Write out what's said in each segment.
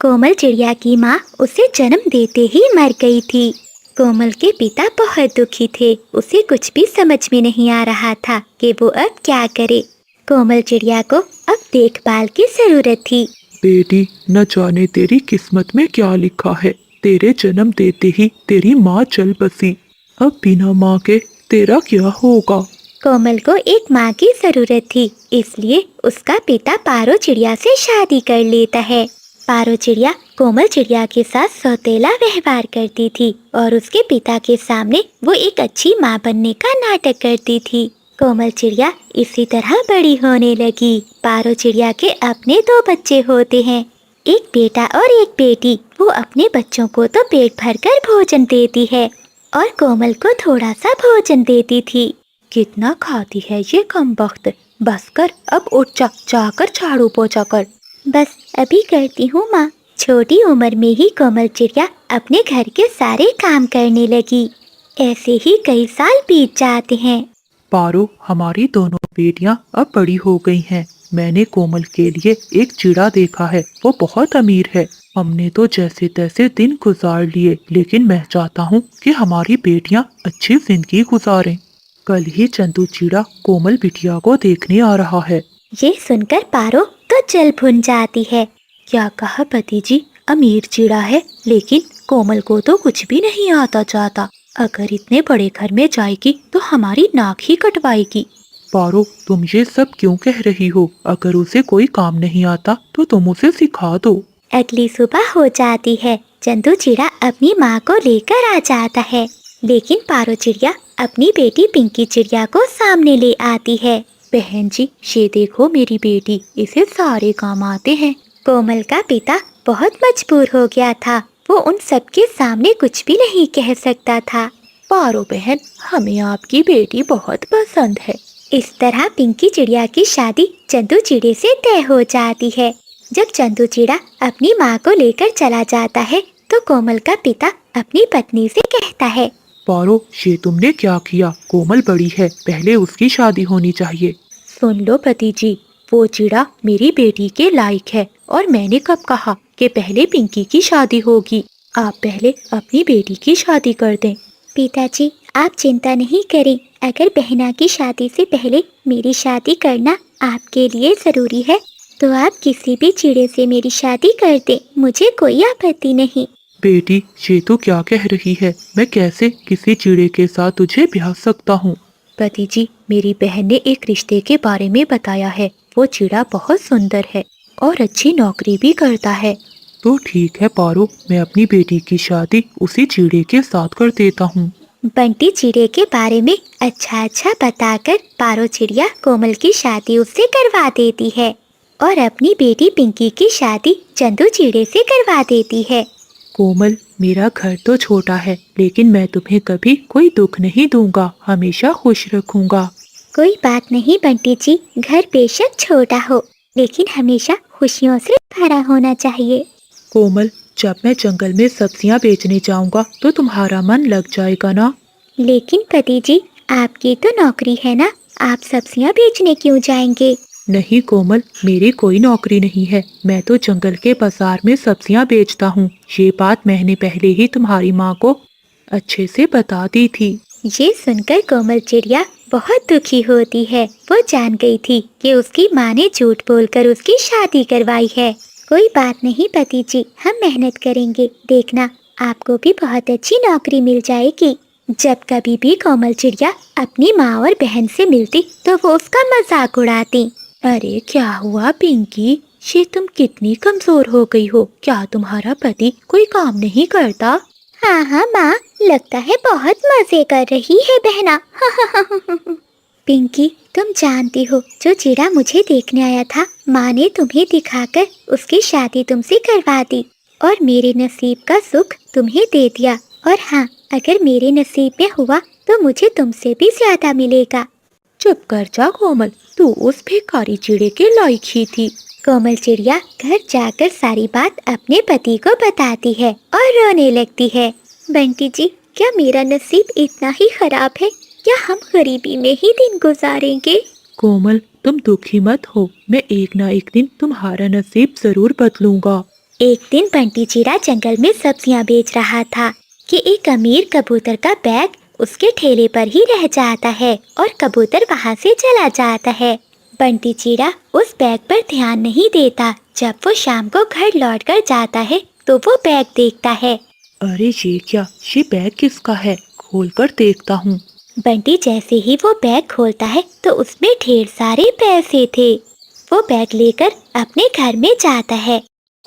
कोमल चिड़िया की माँ उसे जन्म देते ही मर गई थी। कोमल के पिता बहुत दुखी थे। उसे कुछ भी समझ में नहीं आ रहा था कि वो अब क्या करे। कोमल चिड़िया को अब देखभाल की जरूरत थी। बेटी, न जाने तेरी किस्मत में क्या लिखा है। तेरे जन्म देते ही तेरी माँ चल बसी। अब बिना माँ के तेरा क्या होगा। कोमल को एक माँ की जरूरत थी, इसलिए उसका पिता पारो चिड़िया से शादी कर लेता है। पारो चिड़िया कोमल चिड़िया के साथ सौतेला व्यवहार करती थी और उसके पिता के सामने वो एक अच्छी माँ बनने का नाटक करती थी। कोमल चिड़िया इसी तरह बड़ी होने लगी। पारो चिड़िया के अपने 2 बच्चे होते हैं, एक बेटा और एक बेटी। वो अपने बच्चों को तो पेट भरकर भोजन देती है और कोमल को थोड़ा सा भोजन देती थी। कितना खाती है ये कमबख्त। बस कर, अब उठ जा, जाकर झाड़ू पोछा कर। बस अभी करती हूँ माँ। छोटी उम्र में ही कोमल चिड़िया अपने घर के सारे काम करने लगी। ऐसे ही कई साल बीत जाते हैं। पारो, हमारी दोनों बेटियां अब बड़ी हो गई हैं। मैंने कोमल के लिए एक चिड़ा देखा है, वो बहुत अमीर है। हमने तो जैसे तैसे दिन गुजार लिए, लेकिन मैं चाहता हूँ कि हमारी बेटियां अच्छी जिंदगी गुजारें। कल ही चंदू चिड़ा कोमल बिटिया को देखने आ रहा है। ये सुनकर पारो तो जल भुन जाती है। क्या कहा पति जी, अमीर चिड़ा है, लेकिन कोमल को तो कुछ भी नहीं आता जाता। अगर इतने बड़े घर में जाएगी तो हमारी नाक ही कटवाएगी। पारो, तुम ये सब क्यों कह रही हो? अगर उसे कोई काम नहीं आता तो तुम उसे सिखा दो। अगली सुबह हो जाती है। चंदू चिड़ा अपनी माँ को लेकर आ जाता है, लेकिन पारो चिड़िया अपनी बेटी पिंकी चिड़िया को सामने ले आती है। बहन जी, ये देखो मेरी बेटी, इसे सारे काम आते हैं। कोमल का पिता बहुत मजबूर हो गया था। वो उन सबके सामने कुछ भी नहीं कह सकता था। पारो बहन, हमें आपकी बेटी बहुत पसंद है। इस तरह पिंकी चिड़िया की शादी चंदू चिड़े से तय हो जाती है। जब चंदू चिड़ा अपनी माँ को लेकर चला जाता है तो कोमल का पिता अपनी पत्नी से कहता है, पारो, ये तुमने क्या किया? कोमल बड़ी है, पहले उसकी शादी होनी चाहिए। सुन लो पति जी, वो चिड़ा मेरी बेटी के लायक है और मैंने कब कहा कि पहले पिंकी की शादी होगी। आप पहले अपनी बेटी की शादी कर दें। पिताजी, आप चिंता नहीं करें। अगर बहना की शादी से पहले मेरी शादी करना आपके लिए जरूरी है तो आप किसी भी चिड़े से मेरी शादी कर दें, मुझे कोई आपत्ति नहीं। बेटी, ये तो क्या कह रही है? मैं कैसे किसी चिड़े के साथ तुझे ब्याह सकता हूँ? पति जी, मेरी बहन ने एक रिश्ते के बारे में बताया है। वो चिड़ा बहुत सुंदर है और अच्छी नौकरी भी करता है। तो ठीक है पारो, मैं अपनी बेटी की शादी उसी चिड़े के साथ कर देता हूँ। बंटी चिड़े के बारे में अच्छा अच्छा बताकर पारो चिड़िया कोमल की शादी उससे करवा देती है और अपनी बेटी पिंकी की शादी चंदू चिड़े से करवा देती है। कोमल, मेरा घर तो छोटा है, लेकिन मैं तुम्हें कभी कोई दुख नहीं दूंगा, हमेशा खुश रखूंगा। कोई बात नहीं बंटी जी, घर बेशक छोटा हो लेकिन हमेशा खुशियों से भरा होना चाहिए। कोमल, जब मैं जंगल में सब्जियां बेचने जाऊंगा तो तुम्हारा मन लग जाएगा ना? लेकिन पति जी, आपकी तो नौकरी है ना, आप सब्जियां बेचने क्यों जाएंगे? नहीं कोमल, मेरी कोई नौकरी नहीं है। मैं तो जंगल के बाजार में सब्जियां बेचता हूँ। ये बात मैंने पहले ही तुम्हारी माँ को अच्छे से बता दी थी। ये सुनकर कोमल चिड़िया बहुत दुखी होती है। वो जान गई थी कि उसकी माँ ने झूठ बोलकर उसकी शादी करवाई है। कोई बात नहीं पति जी, हम मेहनत करेंगे, देखना आपको भी बहुत अच्छी नौकरी मिल जाएगी। जब कभी भी कोमल चिड़िया अपनी माँ और बहन से मिलती तो वो उसका मजाक उड़ाती। अरे क्या हुआ पिंकी, ये तुम कितनी कमजोर हो गई हो? क्या तुम्हारा पति कोई काम नहीं करता? हाँ हाँ माँ, लगता है बहुत मजे कर रही है बहना। पिंकी, तुम जानती हो जो चिड़ा मुझे देखने आया था, माँ ने तुम्हें दिखाकर उसकी शादी तुमसे करवा दी और मेरे नसीब का सुख तुम्हें दे दिया। और हाँ, अगर मेरे नसीब में हुआ तो मुझे तुमसे भी ज्यादा मिलेगा। चुप कर जा कोमल, तू उस भिखारी चिड़े के लायक ही थी। कोमल चिड़िया घर जाकर सारी बात अपने पति को बताती है और रोने लगती है। बंटी जी, क्या मेरा नसीब इतना ही खराब है? क्या हम गरीबी में ही दिन गुजारेंगे? कोमल, तुम दुखी मत हो, मैं एक ना एक दिन तुम्हारा नसीब जरूर बदलूंगा। एक दिन बंटी चिड़ा जंगल में सब्जियां बेच रहा था कि एक अमीर कबूतर का बैग उसके ठेले पर ही रह जाता है और कबूतर वहां से चला जाता है। बंटी चिड़ा उस बैग पर ध्यान नहीं देता। जब वो शाम को घर लौट कर जाता है तो वो बैग देखता है। अरे ये क्या, ये बैग किसका है? खोलकर देखता हूँ। बंटी जैसे ही वो बैग खोलता है तो उसमें ढेर सारे पैसे थे। वो बैग लेकर अपने घर में जाता है।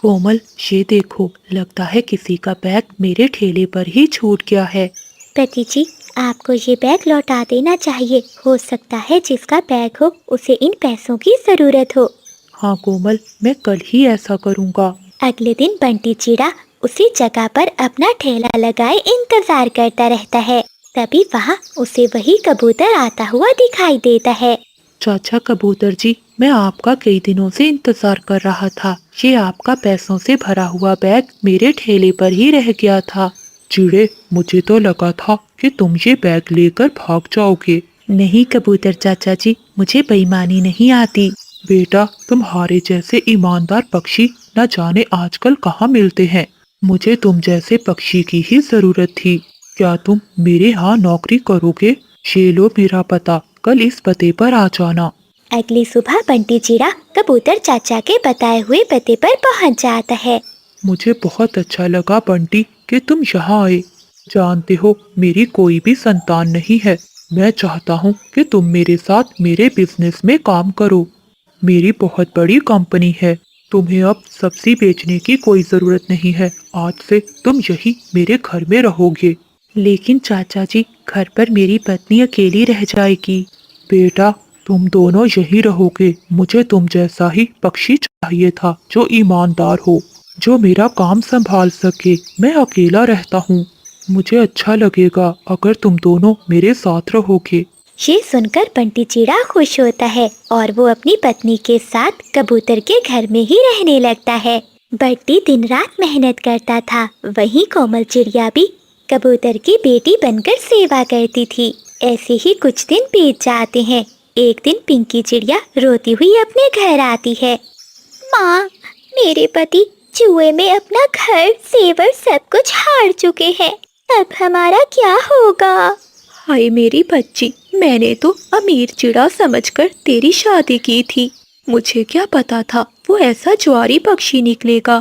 कोमल, ये देखो, लगता है किसी का बैग मेरे ठेले पर ही छूट गया है। पति जी, आपको ये बैग लौटा देना चाहिए। हो सकता है जिसका बैग हो उसे इन पैसों की जरूरत हो। हाँ कोमल, मैं कल ही ऐसा करूँगा। अगले दिन बंटी चिड़ा उसी जगह पर अपना ठेला लगाए इंतजार करता रहता है। तभी वहाँ उसे वही कबूतर आता हुआ दिखाई देता है। चाचा कबूतर जी, मैं आपका कई दिनों से इंतजार कर रहा था। ये आपका पैसों से भरा हुआ बैग मेरे ठेले पर ही रह गया था। चिड़े, मुझे तो लगा था कि तुम ये बैग लेकर भाग जाओगे। नहीं कबूतर चाचा जी, मुझे बेईमानी नहीं आती। बेटा, तुम्हारे जैसे ईमानदार पक्षी न जाने आजकल कहाँ मिलते हैं। मुझे तुम जैसे पक्षी की ही जरूरत थी। क्या तुम मेरे यहाँ नौकरी करोगे? ये लो मेरा पता, कल इस पते पर आ जाना। अगली सुबह बंटी चिड़ा कबूतर चाचा के बताए हुए पते पर पहुंच जाता है। मुझे बहुत अच्छा लगा बंटी कि तुम यहाँ आए। जानते हो, मेरी कोई भी संतान नहीं है। मैं चाहता हूँ कि तुम मेरे साथ मेरे बिजनेस में काम करो। मेरी बहुत बड़ी कंपनी है। तुम्हें अब सब्जी बेचने की कोई जरूरत नहीं है। आज से तुम यही मेरे घर में रहोगे। लेकिन चाचा जी, घर पर मेरी पत्नी अकेली रह जाएगी। बेटा, तुम दोनों यही रहोगे। मुझे तुम जैसा ही पक्षी चाहिए था, जो ईमानदार हो, जो मेरा काम संभाल सके। मैं अकेला रहता हूँ। मुझे अच्छा लगेगा अगर तुम दोनों मेरे साथ रहोगे। ये सुनकर बंटी चिड़ा खुश होता है और वो अपनी पत्नी के साथ कबूतर के घर में ही रहने लगता है। बंटी दिन रात मेहनत करता था। वहीं कोमल चिड़िया भी कबूतर की बेटी बनकर सेवा करती थी। ऐसे ही कुछ दिन बीत जाते हैं। एक दिन पिंकी चिड़िया रोती हुई अपने घर आती है। माँ, मेरे पति जुए में अपना घर, जेवर सब कुछ हार चुके हैं। अब हमारा क्या होगा? हाय मेरी बच्ची, मैंने तो अमीर चिड़ा समझकर तेरी शादी की थी। मुझे क्या पता था वो ऐसा ज्वारी पक्षी निकलेगा।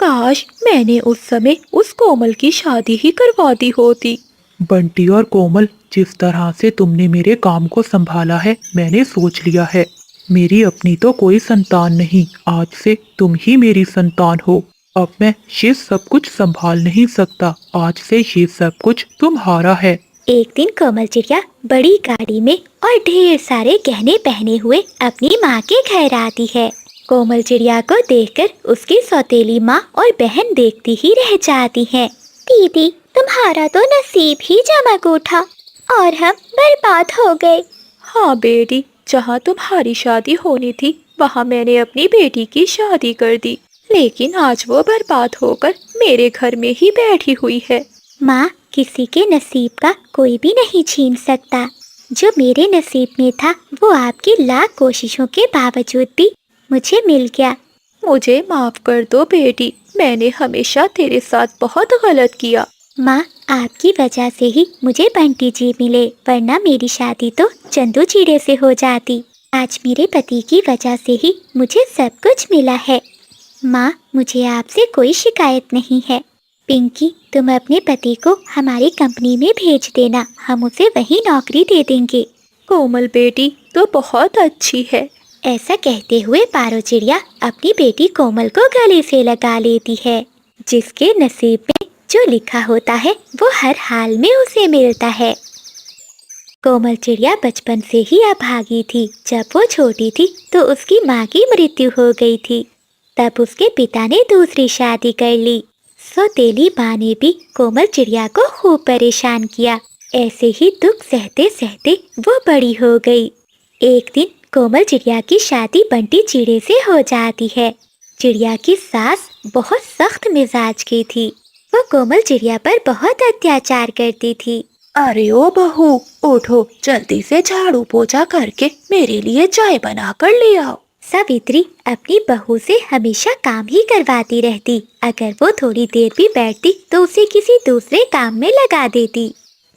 काश मैंने उस समय उस कोमल की शादी ही करवा दी होती। बंटी और कोमल, जिस तरह से तुमने मेरे काम को संभाला है, मैंने सोच लिया है। मेरी अपनी तो कोई संतान नहीं। आज से तुम ही मेरी संतान हो। अब मैं ये सब कुछ संभाल नहीं सकता। आज से ये सब कुछ तुम्हारा है। एक दिन कोमल चिड़िया बड़ी गाड़ी में और ढेर सारे गहने पहने हुए अपनी माँ के घर आती है। कोमल चिड़िया को देखकर उसकी सौतेली माँ और बहन देखती ही रह जाती हैं। दीदी, तुम्हारा तो नसीब ही चमक उठा और हम बर्बाद हो गए। हाँ बेटी, जहाँ तुम्हारी शादी होनी थी वहाँ मैंने अपनी बेटी की शादी कर दी, लेकिन आज वो बर्बाद होकर मेरे घर में ही बैठी हुई है। माँ, किसी के नसीब का कोई भी नहीं छीन सकता। जो मेरे नसीब में था वो आपकी लाख कोशिशों के बावजूद भी मुझे मिल गया। मुझे माफ कर दो बेटी, मैंने हमेशा तेरे साथ बहुत गलत किया। माँ, आपकी वजह से ही मुझे बंटी जी मिले, वरना मेरी शादी तो चंदू चिड़े से हो जाती। आज मेरे पति की वजह से ही मुझे सब कुछ मिला है। माँ, मुझे आपसे कोई शिकायत नहीं है। पिंकी, तुम अपने पति को हमारी कंपनी में भेज देना, हम उसे वहीं नौकरी दे देंगे। कोमल बेटी तो बहुत अच्छी है। ऐसा कहते हुए पारो चिड़िया अपनी बेटी कोमल को गले से लगा लेती है। जिसके नसीब में जो लिखा होता है वो हर हाल में उसे मिलता है। कोमल चिड़िया बचपन से ही अभागी थी। जब वो छोटी थी तो उसकी माँ की मृत्यु हो गई थी। तब उसके पिता ने दूसरी शादी कर ली। सौतेली माँ ने भी कोमल चिड़िया को खूब परेशान किया। ऐसे ही दुख सहते सहते वो बड़ी हो गई। एक दिन कोमल चिड़िया की शादी बंटी चिड़े से हो जाती है। चिड़िया की सास बहुत सख्त मिजाज की थी। वो कोमल चिड़िया पर बहुत अत्याचार करती थी। अरे ओ बहू, उठो, जल्दी से झाड़ू पोछा करके मेरे लिए चाय बना कर ले आओ। सावित्री अपनी बहू से हमेशा काम ही करवाती रहती। अगर वो थोड़ी देर भी बैठती तो उसे किसी दूसरे काम में लगा देती।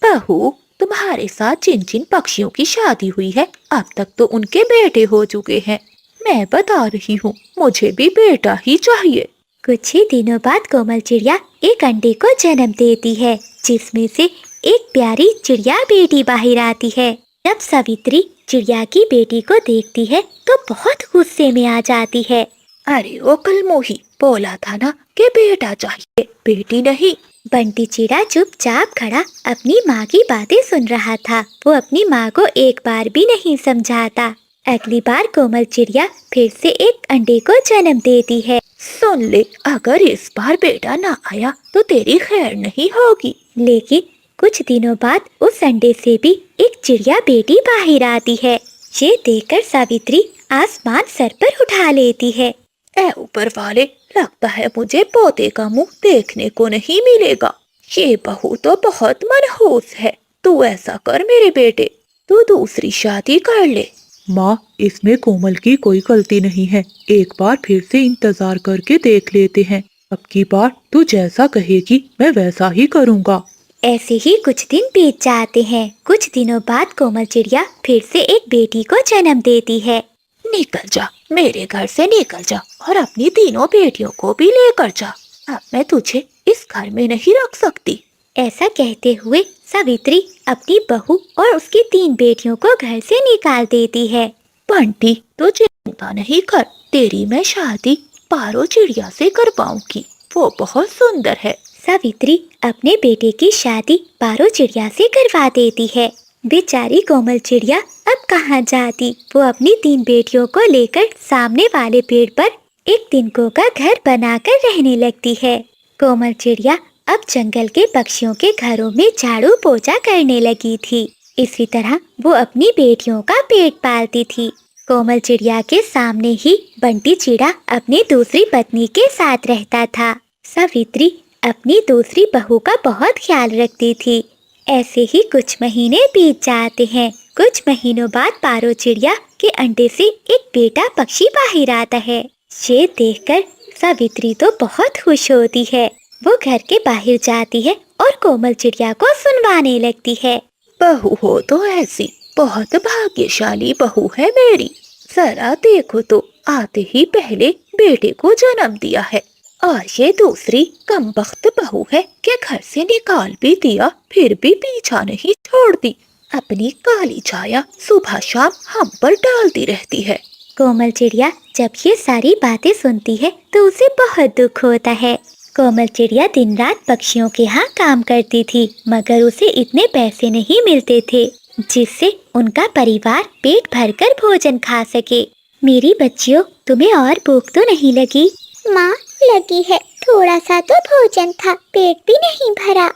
बहू, तुम्हारे साथ जिन जिन पक्षियों की शादी हुई है अब तक तो उनके बेटे हो चुके हैं। मैं बता रही हूँ, मुझे भी बेटा ही चाहिए। कुछ ही दिनों बाद कोमल चिड़िया एक अंडे को जन्म देती है, जिसमें से एक प्यारी चिड़िया बेटी बाहर आती है। जब सावित्री चिड़िया की बेटी को देखती है तो बहुत गुस्से में आ जाती है। अरे ओ कलमोही, बोला था ना कि बेटा चाहिए, बेटी नहीं। बंटी चिड़ा चुपचाप खड़ा अपनी माँ की बातें सुन रहा था। वो अपनी माँ को एक बार भी नहीं समझाता। अगली बार कोमल चिड़िया फिर से एक अंडे को जन्म देती है। सुन ले, अगर इस बार बेटा ना आया तो तेरी खैर नहीं होगी। लेकिन कुछ दिनों बाद उस अंडे से भी एक चिड़िया बेटी बाहर आती है। ये देखकर सावित्री आसमान सर पर उठा लेती है। ए ऊपर वाले, लगता है मुझे पोते का मुंह देखने को नहीं मिलेगा। ये बहू तो बहुत मनहूस है। तू ऐसा कर मेरे बेटे, तू दूसरी शादी कर ले। माँ, इसमें कोमल की कोई गलती नहीं है। एक बार फिर से इंतजार करके देख लेते हैं। अब की बार तू जैसा कहेगी मैं वैसा ही करूँगा। ऐसे ही कुछ दिन बीत जाते हैं। कुछ दिनों बाद कोमल चिड़िया फिर से एक बेटी को जन्म देती है। निकल जा, मेरे घर से निकल जा और अपनी तीनों बेटियों को भी लेकर जा। अब मैं तुझे इस घर में नहीं रख सकती। ऐसा कहते हुए सावित्री अपनी बहू और उसकी 3 बेटियों को घर से निकाल देती है। बंटी, तू चिंता नहीं कर, तेरी मैं शादी पारो चिड़िया से करवाऊंगी। वो बहुत सुंदर है। सावित्री अपने बेटे की शादी पारो चिड़िया से करवा देती है। बेचारी कोमल चिड़िया अब कहाँ जाती। वो अपनी 3 बेटियों को लेकर सामने वाले पेड़ पर एक तिनकों का घर बनाकर रहने लगती है। कोमल चिड़िया अब जंगल के पक्षियों के घरों में झाड़ू पोछा करने लगी थी। इसी तरह वो अपनी बेटियों का पेट पालती थी। कोमल चिड़िया के सामने ही बंटी चिड़ा अपनी दूसरी पत्नी के साथ रहता था। सावित्री अपनी दूसरी बहू का बहुत ख्याल रखती थी। ऐसे ही कुछ महीने बीत जाते हैं। कुछ महीनों बाद पारो चिड़िया के अंडे से एक बेटा पक्षी बाहर आता है। ये देखकर सावित्री तो बहुत खुश होती है। वो घर के बाहर जाती है और कोमल चिड़िया को सुनवाने लगती है। बहू हो तो ऐसी, बहुत भाग्यशाली बहू है मेरी। जरा देखो तो, आते ही पहले बेटे को जन्म दिया है और ये दूसरी कमबख्त बहू है कि घर से निकाल भी दिया फिर भी पीछा नहीं छोड़ती। अपनी काली छाया सुबह शाम हम पर डालती रहती है। कोमल चिड़िया जब ये सारी बातें सुनती है तो उसे बहुत दुख होता है। कोमल चिड़िया दिन रात पक्षियों के यहाँ काम करती थी, मगर उसे इतने पैसे नहीं मिलते थे जिससे उनका परिवार पेट भरकर भोजन खा सके। मेरी बच्चियों, तुम्हें और भूख तो नहीं लगी? माँ, लगी है, थोड़ा सा तो भोजन था, पेट भी नहीं भरा।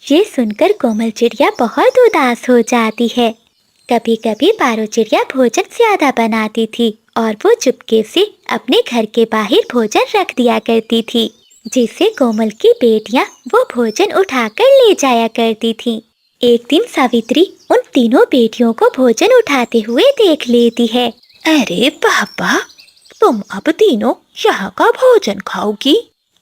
ये सुनकर कोमल चिड़िया बहुत उदास हो जाती है। कभी कभी पारो चिड़िया भोजन ज्यादा बनाती थी और वो चुपके से अपने घर के बाहर भोजन रख दिया करती थी, जिससे कोमल की बेटियां वो भोजन उठाकर ले जाया करती थीं। एक दिन सावित्री उन तीनों बेटियों को भोजन उठाते हुए देख लेती है। अरे पापा, तुम अब तीनों यहाँ का भोजन खाओगी?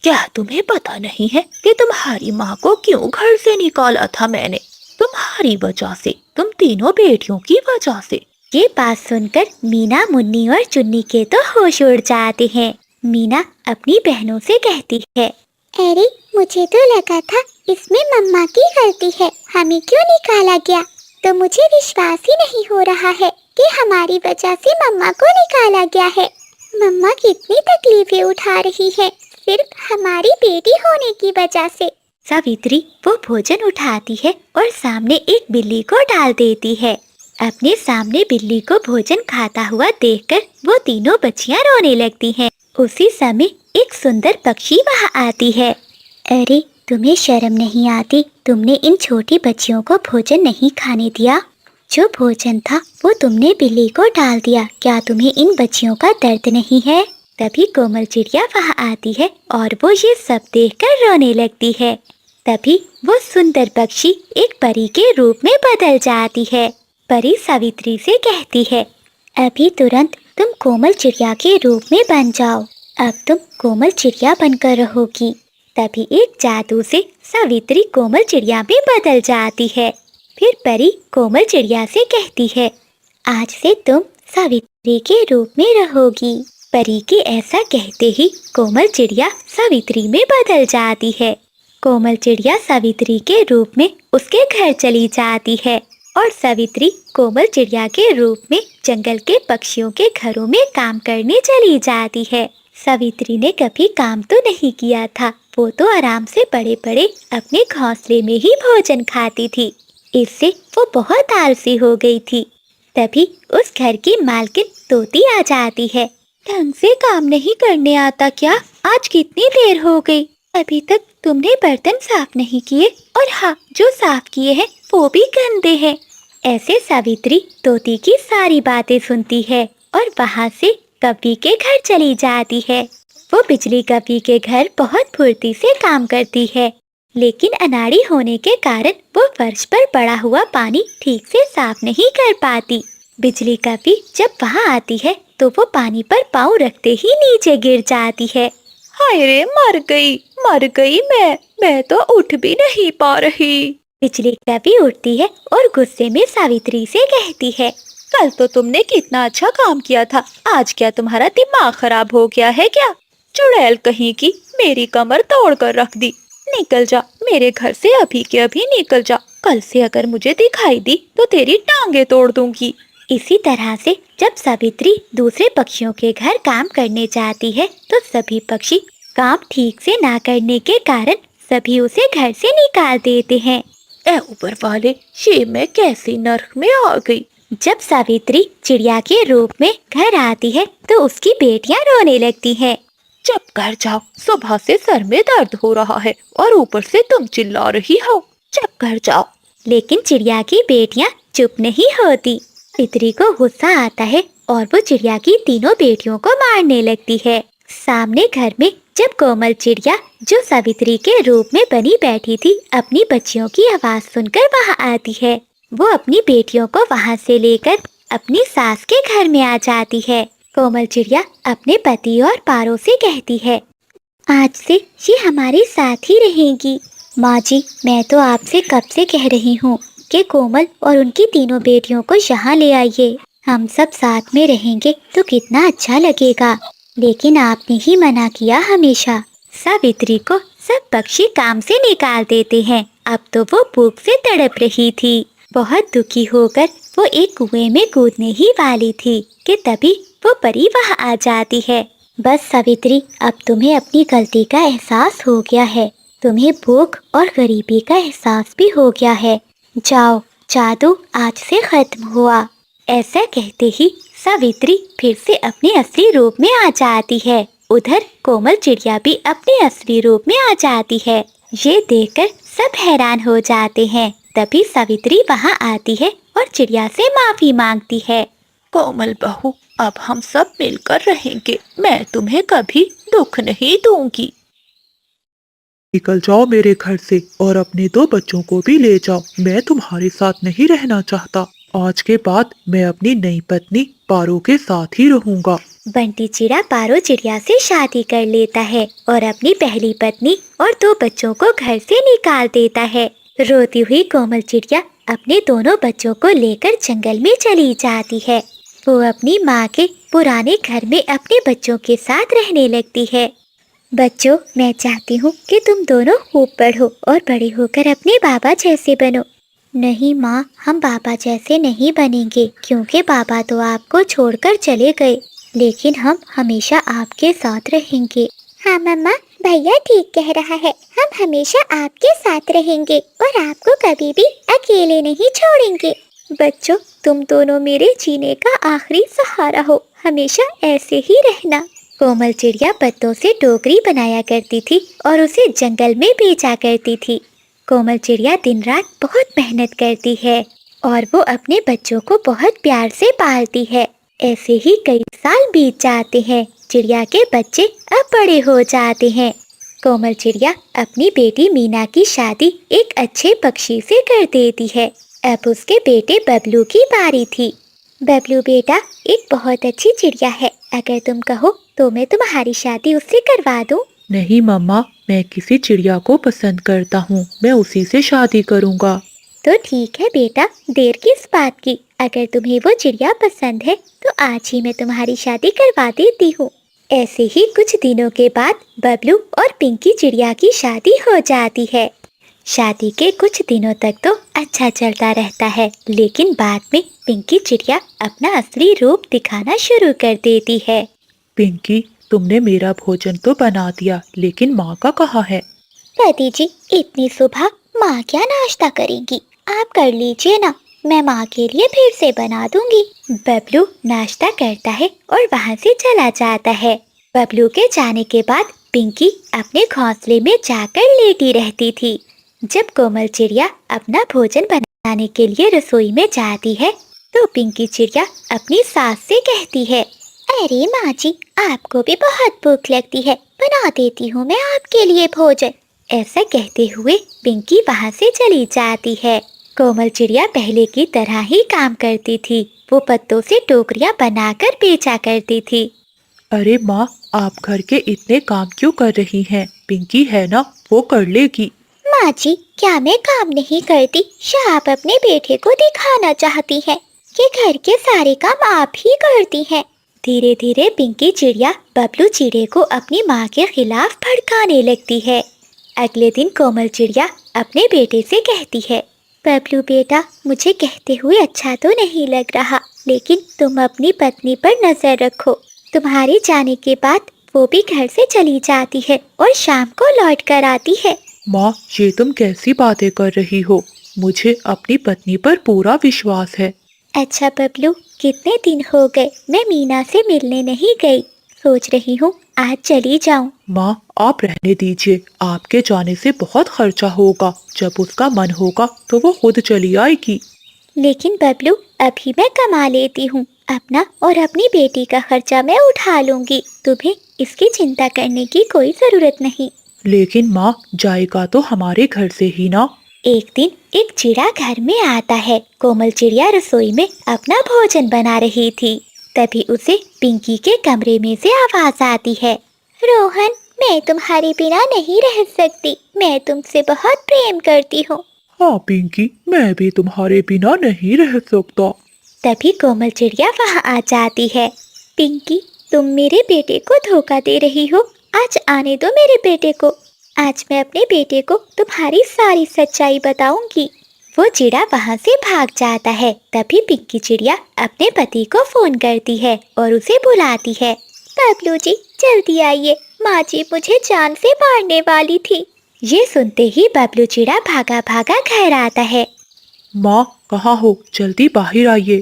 क्या तुम्हें पता नहीं है कि तुम्हारी माँ को क्यों घर से निकाला था मैंने? तुम्हारी वजह से, तुम तीनों बेटियों की वजह से। ये बात सुनकर मीना, मुन्नी और चुन्नी के तो होश उड़ जाते हैं। मीना अपनी बहनों से कहती है, अरे, मुझे तो लगा था इसमें मम्मा की गलती है, हमें क्यों निकाला गया? तो मुझे विश्वास ही नहीं हो रहा है कि हमारी वजह से मम्मा को निकाला गया है। मम्मा कितनी तकलीफें उठा रही है सिर्फ हमारी बेटी होने की वजह से। सावित्री वो भोजन उठाती है और सामने एक बिल्ली को डाल देती है। अपने सामने बिल्ली को भोजन खाता हुआ देखकर वो तीनों बच्चियां रोने लगती हैं। उसी समय एक सुंदर पक्षी वहां आती है। अरे, तुम्हें शर्म नहीं आती? तुमने इन छोटी बच्चियों को भोजन नहीं खाने दिया। जो भोजन था वो तुमने बिल्ली को डाल दिया। क्या तुम्हें इन बच्चियों का दर्द नहीं है? तभी कोमल चिड़िया वहां आती है और वो ये सब देखकर रोने लगती है। तभी वो सुंदर पक्षी एक परी के रूप में बदल जाती है। परी सावित्री से कहती है, अभी तुरंत तुम कोमल चिड़िया के रूप में बन जाओ। अब तुम कोमल चिड़िया बनकर रहोगी। तभी एक जादू से सावित्री कोमल चिड़िया में बदल जाती है। फिर परी कोमल चिड़िया से कहती है, आज से तुम सावित्री के रूप में रहोगी। परी के ऐसा कहते ही कोमल चिड़िया सावित्री में बदल जाती है। कोमल चिड़िया सावित्री के रूप में उसके घर चली जाती है और सावित्री कोमल चिड़िया के रूप में जंगल के पक्षियों के घरों में काम करने चली जाती है। सावित्री ने कभी काम तो नहीं किया था, वो तो आराम से पड़े पड़े अपने घोंसले में ही भोजन खाती थी। इससे वो बहुत आलसी हो गई थी। तभी उस घर की मालकिन तोती आ जाती है। ढंग से काम नहीं करने आता क्या? आज कितनी देर हो गई, अभी तक तुमने बर्तन साफ नहीं किए, और हाँ, जो साफ किए हैं वो भी गंदे हैं। ऐसे सावित्री तोती की सारी बातें सुनती है और वहाँ से कव्वी के घर चली जाती है। वो बिजली कव्वी के घर बहुत फुर्ती से काम करती है, लेकिन अनाड़ी होने के कारण वो फर्श पर पड़ा हुआ पानी ठीक से साफ नहीं कर पाती। बिजली कव्वी जब वहाँ आती है तो वो पानी पर पाँव रखते ही नीचे गिर जाती है। हाय रे, मर गई मैं तो उठ भी नहीं पा रही। बिजली कव्वी उठती है और गुस्से में सावित्री से कहती है, कल तो तुमने कितना अच्छा काम किया था, आज क्या तुम्हारा दिमाग खराब हो गया है क्या? चुड़ैल कहीं की, मेरी कमर तोड़ कर रख दी। निकल जा मेरे घर से, अभी के अभी निकल जा। कल से अगर मुझे दिखाई दी तो तेरी टांगे तोड़ दूंगी। इसी तरह से जब सावित्री दूसरे पक्षियों के घर काम करने जाती है तो सभी पक्षी काम ठीक से ना करने के कारण सभी उसे घर से निकाल देते हैं। ए ऊपर वाले, ये मैं कैसे नर्क में आ गई। जब सावित्री चिड़िया के रूप में घर आती है तो उसकी बेटियां रोने लगती हैं। चुप कर जाओ, सुबह से सर में दर्द हो रहा है और ऊपर से तुम चिल्ला रही हो। चुप कर जाओ। लेकिन चिड़िया की बेटियां चुप नहीं होती। तितली को गुस्सा आता है और वो चिड़िया की तीनों बेटियों को मारने लगती है। सामने घर में जब कोमल चिड़िया, जो सावित्री के रूप में बनी बैठी थी, अपनी बच्चियों की आवाज सुनकर वहाँ आती है। वो अपनी बेटियों को वहाँ से लेकर अपनी सास के घर में आ जाती है। कोमल चिड़िया अपने पति और पारों से कहती है, आज से ये हमारे साथ ही रहेगी। माँ जी, मैं तो आपसे कब से कह रही हूँ कि कोमल और उनकी तीनों बेटियों को यहाँ ले आइए। हम सब साथ में रहेंगे तो कितना अच्छा लगेगा, लेकिन आपने ही मना किया हमेशा। सावित्री को सब पक्षी काम से निकाल देते हैं। अब तो वो भूख से तड़प रही थी। बहुत दुखी होकर वो एक कुएं में कूदने ही वाली थी कि तभी वो परी वहाँ आ जाती है। बस सावित्री, अब तुम्हें अपनी गलती का एहसास हो गया है। तुम्हें भूख और गरीबी का एहसास भी हो गया है। जाओ, जादू आज से खत्म हुआ। ऐसा कहते ही सावित्री फिर से अपने असली रूप में आ जाती है। उधर कोमल चिड़िया भी अपने असली रूप में आ जाती है। ये देखकर सब हैरान हो जाते हैं। तभी सावित्री वहाँ आती है और चिड़िया से माफी मांगती है। कोमल बहू, अब हम सब मिलकर रहेंगे। मैं तुम्हें कभी दुख नहीं दूंगी। निकल जाओ मेरे घर से और अपने 2 बच्चों को भी ले जाओ। मैं तुम्हारे साथ नहीं रहना चाहता। आज के बाद मैं अपनी नई पत्नी पारो के साथ ही रहूंगा। बंटी चिड़ा पारो चिड़िया से शादी कर लेता है और अपनी पहली पत्नी और 2 बच्चों को घर से निकाल देता है। रोती हुई कोमल चिड़िया अपने दोनों बच्चों को लेकर जंगल में चली जाती है। वो अपनी माँ के पुराने घर में अपने बच्चों के साथ रहने लगती है। बच्चों, मैं चाहती हूँ कि तुम दोनों खूब पढ़ो और बड़े होकर अपने बाबा जैसे बनो। नहीं माँ, हम बाबा जैसे नहीं बनेंगे, क्योंकि बाबा तो आपको छोड़कर चले गए, लेकिन हम हमेशा आपके साथ रहेंगे। हाँ मम्मा, भैया ठीक कह रहा है। हम हमेशा आपके साथ रहेंगे और आपको कभी भी अकेले नहीं छोड़ेंगे। बच्चों, तुम दोनों मेरे जीने का आखिरी सहारा हो। हमेशा ऐसे ही रहना। कोमल चिड़िया पत्तों से टोकरी बनाया करती थी और उसे जंगल में बेचा करती थी। कोमल चिड़िया दिन रात बहुत मेहनत करती है और वो अपने बच्चों को बहुत प्यार से पालती है। ऐसे ही कई साल बीत जाते हैं। चिड़िया के बच्चे अब बड़े हो जाते हैं। कोमल चिड़िया अपनी बेटी मीना की शादी एक अच्छे पक्षी से कर देती है। अब उसके बेटे बबलू की बारी थी। बबलू बेटा एक बहुत अच्छी चिड़िया है, अगर तुम कहो तो मैं तुम्हारी शादी उससे करवा दूं। नहीं मम्मा, मैं किसी चिड़िया को पसंद करता हूँ, मैं उसी से शादी करूँगा। तो ठीक है बेटा, देर किस बात की, अगर तुम्हें वो चिड़िया पसंद है तो आज ही मैं तुम्हारी शादी करवा देती हूँ। ऐसे ही कुछ दिनों के बाद बबलू और पिंकी चिड़िया की शादी हो जाती है। शादी के कुछ दिनों तक तो अच्छा चलता रहता है, लेकिन बाद में पिंकी चिड़िया अपना असली रूप दिखाना शुरू कर देती है। पिंकी, तुमने मेरा भोजन तो बना दिया, लेकिन माँ का कहाँ है? दादी जी, इतनी सुबह माँ क्या नाश्ता करेंगी, आप कर लीजिए ना, मैं माँ के लिए फिर से बना दूंगी। बबलू नाश्ता करता है और वहाँ से चला जाता है। बबलू के जाने के बाद पिंकी अपने घोंसले में जाकर लेटी रहती थी। जब कोमल चिड़िया अपना भोजन बनाने के लिए रसोई में जाती है तो पिंकी चिड़िया अपनी सास से कहती है, अरे माँ जी, आपको भी बहुत भूख लगती है, बना देती हूँ मैं आपके लिए भोजन। ऐसा कहते हुए पिंकी वहाँ से चली जाती है। कोमल चिड़िया पहले की तरह ही काम करती थी, वो पत्तों से टोकरियाँ बनाकर बेचा करती थी। अरे माँ, आप घर के इतने काम क्यों कर रही हैं? पिंकी है ना, वो कर लेगी। माँ जी, क्या मैं काम नहीं करती? या आप अपने बेटे को दिखाना चाहती हैं कि घर के सारे काम आप ही करती हैं? धीरे धीरे पिंकी चिड़िया बबलू चिड़े को अपनी माँ के खिलाफ भड़काने लगती है। अगले दिन कोमल चिड़िया अपने बेटे से कहती है, बबलू बेटा, मुझे कहते हुए अच्छा तो नहीं लग रहा, लेकिन तुम अपनी पत्नी पर नजर रखो। तुम्हारे जाने के बाद वो भी घर से चली जाती है और शाम को लौट कर आती है। माँ, ये तुम कैसी बातें कर रही हो? मुझे अपनी पत्नी पर पूरा विश्वास है। अच्छा बबलू, कितने दिन हो गए मैं मीना से मिलने नहीं गई, सोच रही हूँ आज चली जाऊँ। माँ, आप रहने दीजिए, आपके जाने से बहुत खर्चा होगा, जब उसका मन होगा तो वो खुद चली आएगी। लेकिन बबलू, अभी मैं कमा लेती हूँ, अपना और अपनी बेटी का खर्चा मैं उठा लूँगी, तुम्हें इसकी चिंता करने की कोई ज़रूरत नहीं। लेकिन माँ, जाएगा तो हमारे घर से ही ना। एक दिन एक चिड़ा घर में आता है। कोमल चिड़िया रसोई में अपना भोजन बना रही थी। तभी उसे पिंकी के कमरे में से आवाज आती है, रोहन, मैं तुम्हारे बिना नहीं रह सकती, मैं तुमसे बहुत प्रेम करती हूँ। हाँ पिंकी, मैं भी तुम्हारे बिना नहीं रह सकता। तभी कोमल चिड़िया वहाँ आ जाती है। पिंकी, तुम मेरे बेटे को धोखा दे रही हो, आज आने दो मेरे बेटे को, आज मैं अपने बेटे को तुम्हारी सारी सच्चाई बताऊंगी। वो चिड़ा वहाँ से भाग जाता है। तभी पिंकी चिड़िया अपने पति को फोन करती है और उसे बुलाती है, बबलू जी जल्दी आइए, माँ जी मुझे जान से मारने वाली थी। ये सुनते ही बबलू चिड़ा भागा भागा घर आता है। माँ, कहाँ हो? जल्दी बाहर आइए।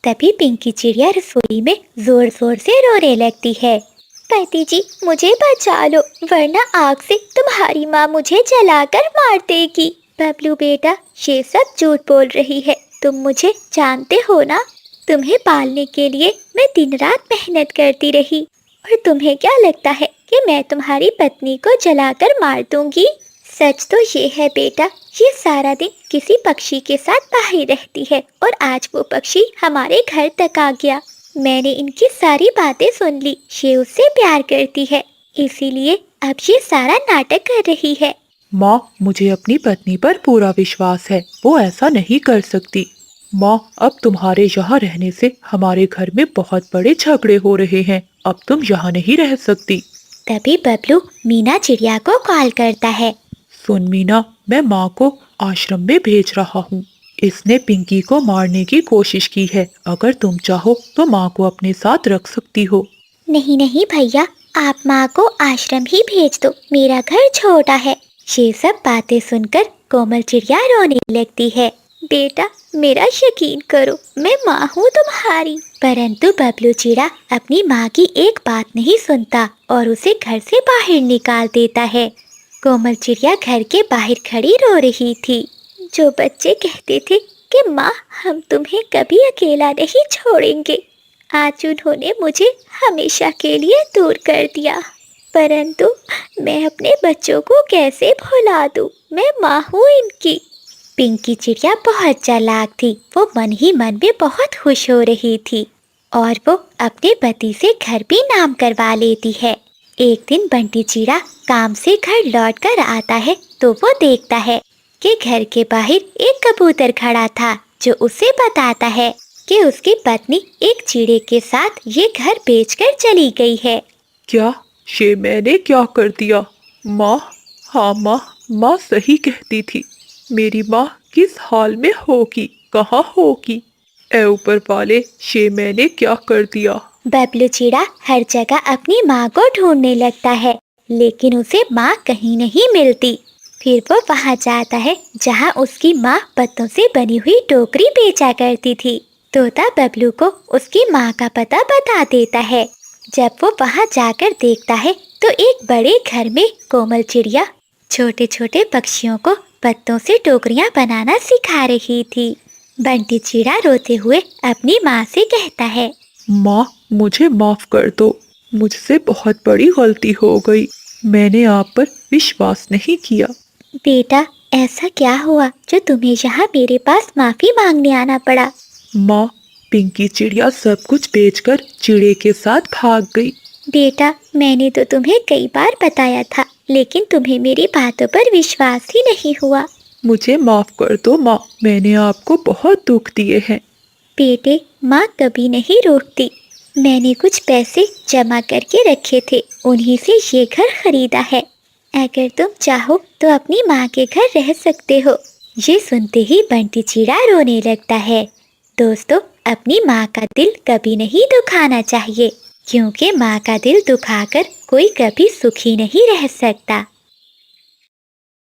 तभी पिंकी चिड़िया रसोई में जोर जोर से रोने लगती है, पति जी मुझे बचा लो, वरना आग से तुम्हारी माँ मुझे जलाकर मार देगी। बबलू बेटा, ये सब झूठ बोल रही है, तुम मुझे जानते हो ना, तुम्हें पालने के लिए मैं दिन रात मेहनत करती रही, और तुम्हें क्या लगता है कि मैं तुम्हारी पत्नी को जलाकर मार दूंगी? सच तो ये है बेटा, ये सारा दिन किसी पक्षी के साथ बाहर रहती है और आज वो पक्षी हमारे घर तक आ गया। मैंने इनकी सारी बातें सुन ली, ये उससे प्यार करती है, इसीलिए अब ये सारा नाटक कर रही है। माँ, मुझे अपनी पत्नी पर पूरा विश्वास है, वो ऐसा नहीं कर सकती। माँ, अब तुम्हारे यहाँ रहने से हमारे घर में बहुत बड़े झगड़े हो रहे हैं, अब तुम यहाँ नहीं रह सकती। तभी बबलू मीना चिड़िया को कॉल करता है। सुन मीना, मैं माँ को आश्रम में भेज रहा हूँ, इसने पिंकी को मारने की कोशिश की है, अगर तुम चाहो तो माँ को अपने साथ रख सकती हो। नहीं नहीं भैया, आप माँ को आश्रम ही भेज दो, मेरा घर छोटा है। ये सब बातें सुनकर कोमल चिड़िया रोने लगती है। बेटा मेरा यकीन करो, मैं माँ हूँ तुम्हारी। परंतु बबलू चिड़ा अपनी माँ की एक बात नहीं सुनता और उसे घर से बाहर निकाल देता है। कोमल चिड़िया घर के बाहर खड़ी रो रही थी। जो बच्चे कहते थे कि माँ हम तुम्हें कभी अकेला नहीं छोड़ेंगे, आज उन्होंने मुझे हमेशा के लिए दूर कर दिया। परंतु मैं अपने बच्चों को कैसे भुला दूँ, मैं माँ हूँ इनकी। पिंकी चिड़िया बहुत चालाक थी। वो मन ही मन में बहुत खुश हो रही थी और वो अपने पति से घर भी नाम करवा लेती है। एक दिन बंटी चिड़ा काम से घर लौट कर आता है तो वो देखता है कि घर के बाहर एक कबूतर खड़ा था, जो उसे बताता है कि उसकी पत्नी एक चिड़े के साथ ये घर बेचकर चली गई है। क्या ये मैंने क्या कर दिया? माँ, हाँ माँ, माँ सही कहती थी। मेरी माँ किस हाल में होगी, कहाँ होगी? ऐ ऊपर वाले, ये मैंने क्या कर दिया? बबलू चिड़ा हर जगह अपनी माँ को ढूंढने लगता है, लेकिन उसे माँ कहीं नहीं मिलती। फिर वो वहाँ जाता है जहाँ उसकी माँ पत्तों से बनी हुई टोकरी बेचा करती थी। तोता बबलू को उसकी माँ का पता बता देता है। जब वो वहाँ जाकर देखता है तो एक बड़े घर में कोमल चिड़िया छोटे छोटे पक्षियों को पत्तों से टोकरियाँ बनाना सिखा रही थी। बंटी चिड़ा रोते हुए अपनी माँ से कहता है, माँ, मुझे माफ कर दो, मुझसे बहुत बड़ी गलती हो गई। मैंने आप पर विश्वास नहीं किया। बेटा, ऐसा क्या हुआ जो तुम्हें यहाँ मेरे पास माफी मांगने आना पड़ा? माँ, पिंकी चिड़िया सब कुछ बेचकर चिड़े के साथ भाग गई। बेटा, मैंने तो तुम्हें कई बार बताया था, लेकिन तुम्हें मेरी बातों पर विश्वास ही नहीं हुआ। मुझे माफ कर दो माँ, मैंने आपको बहुत दुख दिए हैं। बेटे, माँ कभी नहीं रोकती। मैंने कुछ पैसे जमा करके रखे थे, उन्हीं से ये घर खरीदा है। अगर तुम चाहो तो अपनी माँ के घर रह सकते हो। ये सुनते ही बंटी चिड़ा रोने लगता है। दोस्तों, अपनी माँ का दिल कभी नहीं दुखाना चाहिए, क्योंकि माँ का दिल दुखाकर कोई कभी सुखी नहीं रह सकता।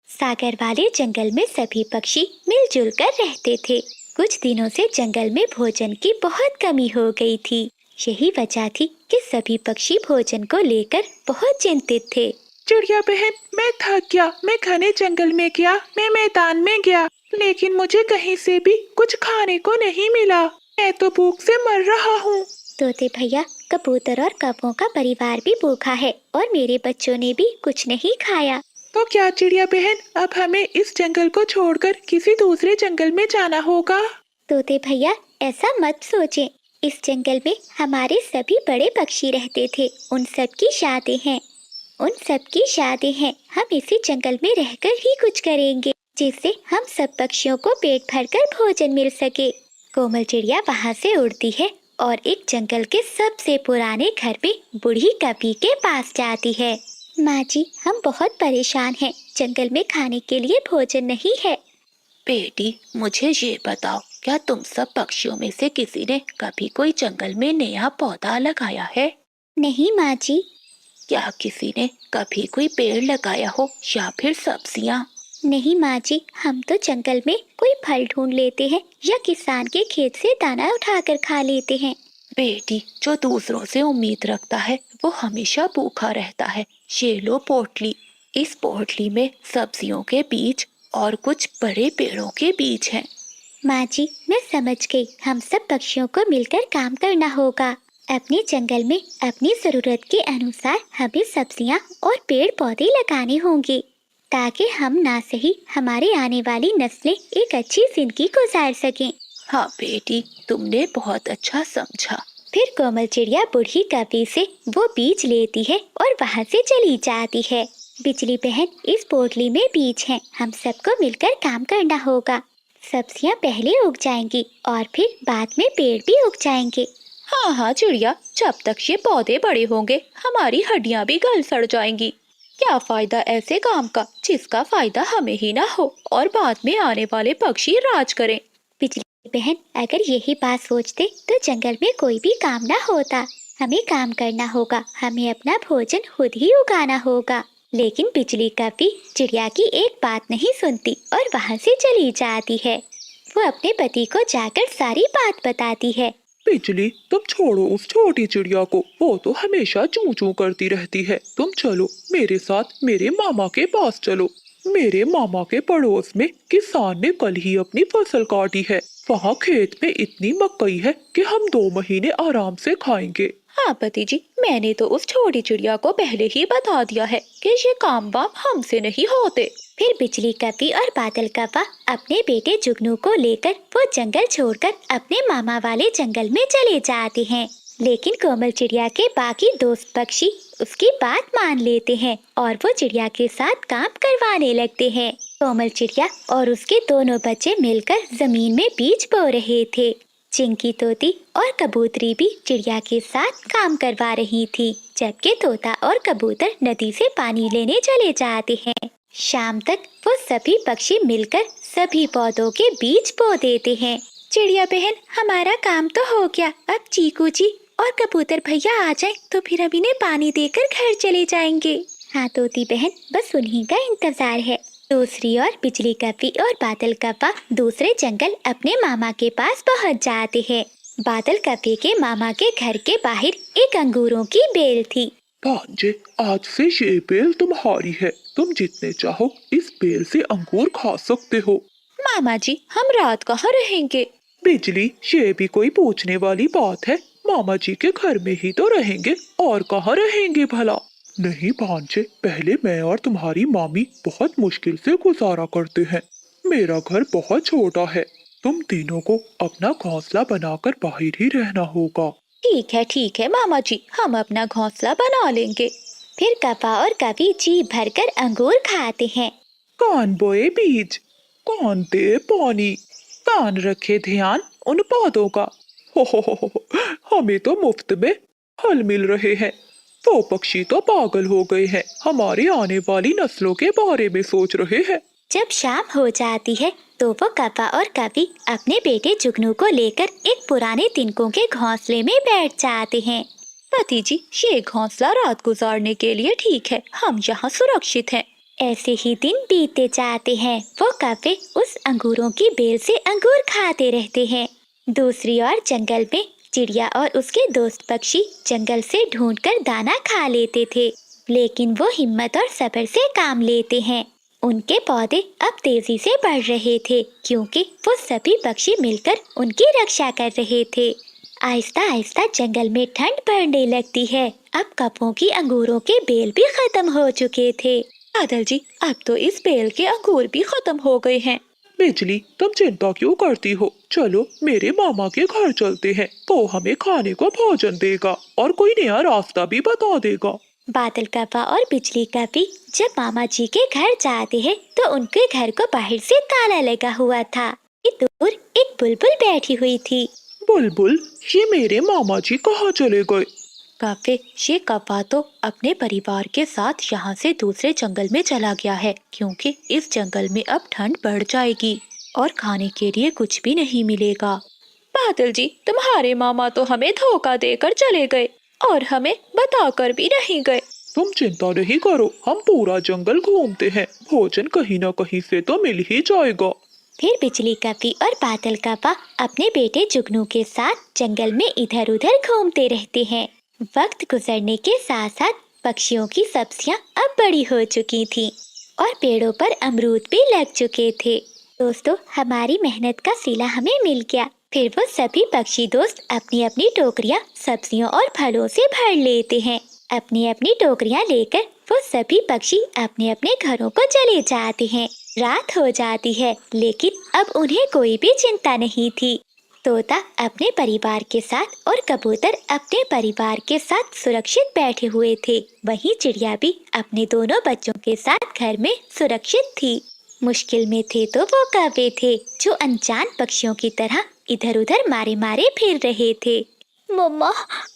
सागर वाले जंगल में सभी पक्षी मिलजुल कर रहते थे। कुछ दिनों से जंगल में भोजन की बहुत कमी हो गई थी। यही वजह थी कि सभी पक्षी भोजन को लेकर बहुत चिंतित थे। चिड़िया बहन, मैं थक गया। मैं घने जंगल में गया, मैं मैदान में गया, लेकिन मुझे कहीं से भी कुछ खाने को नहीं मिला। मैं तो भूख से मर रहा हूँ। तोते भैया, कबूतर और कौवों का परिवार भी भूखा है और मेरे बच्चों ने भी कुछ नहीं खाया। तो क्या चिड़िया बहन, अब हमें इस जंगल को छोड़कर किसी दूसरे जंगल में जाना होगा? तोते भैया, ऐसा मत सोचें। इस जंगल में हमारे सभी बड़े पक्षी रहते थे, उन सब की शादी हैं। हम इसी जंगल में रहकर ही कुछ करेंगे, जिससे हम सब पक्षियों को पेट भरकर भोजन मिल सके। कोमल चिड़िया वहाँ से उड़ती है और एक जंगल के सबसे पुराने घर में बूढ़ी कपी के पास जाती है। माँ जी, हम बहुत परेशान हैं। जंगल में खाने के लिए भोजन नहीं है। बेटी, मुझे ये बताओ, क्या तुम सब पक्षियों में से किसी ने कभी कोई जंगल में नया पौधा लगाया है? नहीं माँ जी। क्या किसी ने कभी कोई पेड़ लगाया हो या फिर सब्जियाँ? नहीं माँ जी, हम तो जंगल में कोई फल ढूंढ लेते हैं या किसान के खेत से दाना उठाकर खा लेते हैं। बेटी, जो दूसरों से उम्मीद रखता है वो हमेशा भूखा रहता है। ये लो पोटली, इस पोटली में सब्जियों के बीज और कुछ बड़े पेड़ों के बीज हैं। माँ जी, मैं समझ गई। हम सब पक्षियों को मिलकर काम करना होगा। अपने जंगल में अपनी जरूरत के अनुसार हमें सब्जियाँ और पेड़ पौधे लगाने होंगे, ताकि हम ना सही हमारे आने वाली नस्लें एक अच्छी जिंदगी गुजार सकें। हाँ बेटी, तुमने बहुत अच्छा समझा। फिर कोमल चिड़िया बूढ़ी कपी से वो बीज लेती है और वहाँ से चली जाती है। बिजली बहन, इस पोटली में बीज हैं, हम सबको मिलकर काम करना होगा। सब्जियाँ पहले उग जाएंगी और फिर बाद में पेड़ भी उग जाएंगे। हाँ हाँ चिड़िया, जब तक ये पौधे बड़े होंगे हमारी हड्डियाँ भी गल सड़ जाएंगी। क्या फायदा ऐसे काम का जिसका फायदा हमें ही ना हो और बाद में आने वाले पक्षी राज करें। बिजली बहन, अगर यही बात सोचते तो जंगल में कोई भी काम ना होता। हमें काम करना होगा, हमें अपना भोजन खुद ही उगाना होगा। लेकिन बिजली कपी चिड़िया की एक बात नहीं सुनती और वहाँ से चली जाती है। वो अपने पति को जाकर सारी बात बताती है। बिजली, तुम छोड़ो उस छोटी चिड़िया को, वो तो हमेशा चूं चूं करती रहती है। तुम चलो मेरे साथ, मेरे मामा के पास चलो। मेरे मामा के पड़ोस में किसान ने कल ही अपनी फसल काटी है। वहाँ खेत में इतनी मकई है कि हम 2 महीने आराम से खाएंगे। हाँ पति जी, मैंने तो उस छोटी चिड़िया को पहले ही बता दिया है कि ये काम वाम हमसे नहीं होते। फिर बिजली कपी और बादल कपा अपने बेटे जुगनू को लेकर वो जंगल छोड़कर अपने मामा वाले जंगल में चले जाते हैं। लेकिन कोमल चिड़िया के बाकी दोस्त पक्षी उसकी बात मान लेते हैं और वो चिड़िया के साथ काम करवाने लगते हैं। कोमल चिड़िया और उसके दोनों बच्चे मिलकर जमीन में बीज बो रहे थे। चिंकी तोती और कबूतरी भी चिड़िया के साथ काम करवा रही थी, जबकि तोता और कबूतर नदी से पानी लेने चले जाते हैं। शाम तक वो सभी पक्षी मिलकर सभी पौधों के बीज बो देते हैं। चिड़िया बहन, हमारा काम तो हो गया। अब चीकू जी और कबूतर भैया आ जाएं तो फिर हम इन्हें पानी देकर घर चले जाएंगे। हाँ तोती बहन, बस उन्हीं का इंतजार है। दूसरी ओर बिजली कपी और बादल कपा दूसरे जंगल अपने मामा के पास पहुंच जाते हैं। बादल कपी के मामा के घर के बाहर एक अंगूरों की बेल थी। भांजे, आज से ये बेल तुम्हारी है। तुम जितने चाहो इस बेल से अंगूर खा सकते हो। मामा जी, हम रात कहाँ रहेंगे? बिजली, ये भी कोई पूछने वाली बात है। मामा जी के घर में ही तो रहेंगे, और कहाँ रहेंगे भला। नहीं भांजे, पहले मैं और तुम्हारी मामी बहुत मुश्किल से गुजारा करते हैं। मेरा घर बहुत छोटा है। तुम तीनों को अपना घोंसला बनाकर बाहर ही रहना होगा। ठीक है मामा जी, हम अपना घोंसला बना लेंगे। फिर कपा और कवि जी भरकर अंगूर खाते हैं। कान बोए बीज, कान दे पानी, कान रखे ध्यान उन पौधों का। हो, हमें तो मुफ्त में फल मिल रहे हैं। वो पक्षी तो पागल हो गए हैं, हमारी आने वाली नस्लों के बारे में सोच रहे हैं। जब शाम हो जाती है तो वो कपा और कवि अपने बेटे जुगनू को लेकर एक पुराने तिनकों के घोंसले में बैठ जाते हैं। पति जी, ये घोंसला रात गुजारने के लिए ठीक है, हम यहाँ सुरक्षित हैं। ऐसे ही दिन बीतते जाते हैं। वो कव्वे उस अंगूरों की बेल से अंगूर खाते रहते हैं। दूसरी ओर जंगल में चिड़िया और उसके दोस्त पक्षी जंगल से ढूंढकर दाना खा लेते थे, लेकिन वो हिम्मत और सब्र से काम लेते हैं। उनके पौधे अब तेजी से बढ़ रहे थे क्योंकि वो सभी पक्षी मिलकर उनकी रक्षा कर रहे थे। आहिस्ता आहिस्ता जंगल में ठंड पड़ने लगती है। अब कपों की अंगूरों के बेल भी खत्म हो चुके थे। बादल जी, अब तो इस बेल के अंगूर भी खत्म हो गए हैं। बिजली, तुम चिंता क्यों करती हो? चलो मेरे मामा के घर चलते हैं, तो हमें खाने को भोजन देगा और कोई नया रास्ता भी बता देगा। बादल कपा और बिजली कपी जब मामा जी के घर जाते हैं तो उनके घर को बाहर से ताला लगा हुआ था। दूर एक बुलबुल बैठी हुई थी। बुलबुल, ये मेरे मामा जी कहाँ चले गए? कव्वे, ये कव्वा तो अपने परिवार के साथ यहाँ से दूसरे जंगल में चला गया है क्योंकि इस जंगल में अब ठंड बढ़ जाएगी और खाने के लिए कुछ भी नहीं मिलेगा। बादल जी, तुम्हारे मामा तो हमें धोखा देकर चले गए और हमें बताकर भी नहीं गए। तुम चिंता नहीं करो, हम पूरा जंगल घूमते हैं, भोजन कहीं न कहीं से तो मिल ही जाएगा। फिर बिजली कपी और बादल कपा अपने बेटे जुगनू के साथ जंगल में इधर उधर घूमते रहते हैं। वक्त गुजरने के साथ साथ पक्षियों की सब्जियां अब बड़ी हो चुकी थीं और पेड़ों पर अमरूद भी लग चुके थे। दोस्तों, हमारी मेहनत का सिला हमें मिल गया। फिर वो सभी पक्षी दोस्त अपनी अपनी टोकरियां सब्जियों और फलों से भर लेते हैं। अपनी अपनी टोकरियां लेकर वो सभी पक्षी अपने अपने घरों को चले जाते हैं। रात हो जाती है, लेकिन अब उन्हें कोई भी चिंता नहीं थी। तोता अपने परिवार के साथ और कबूतर अपने परिवार के साथ सुरक्षित बैठे हुए थे। वहीं चिड़िया भी अपने दोनों बच्चों के साथ घर में सुरक्षित थी। मुश्किल में थे तो वो कौवे थे जो अनजान पक्षियों की तरह इधर उधर मारे मारे फिर रहे थे। मम्मा,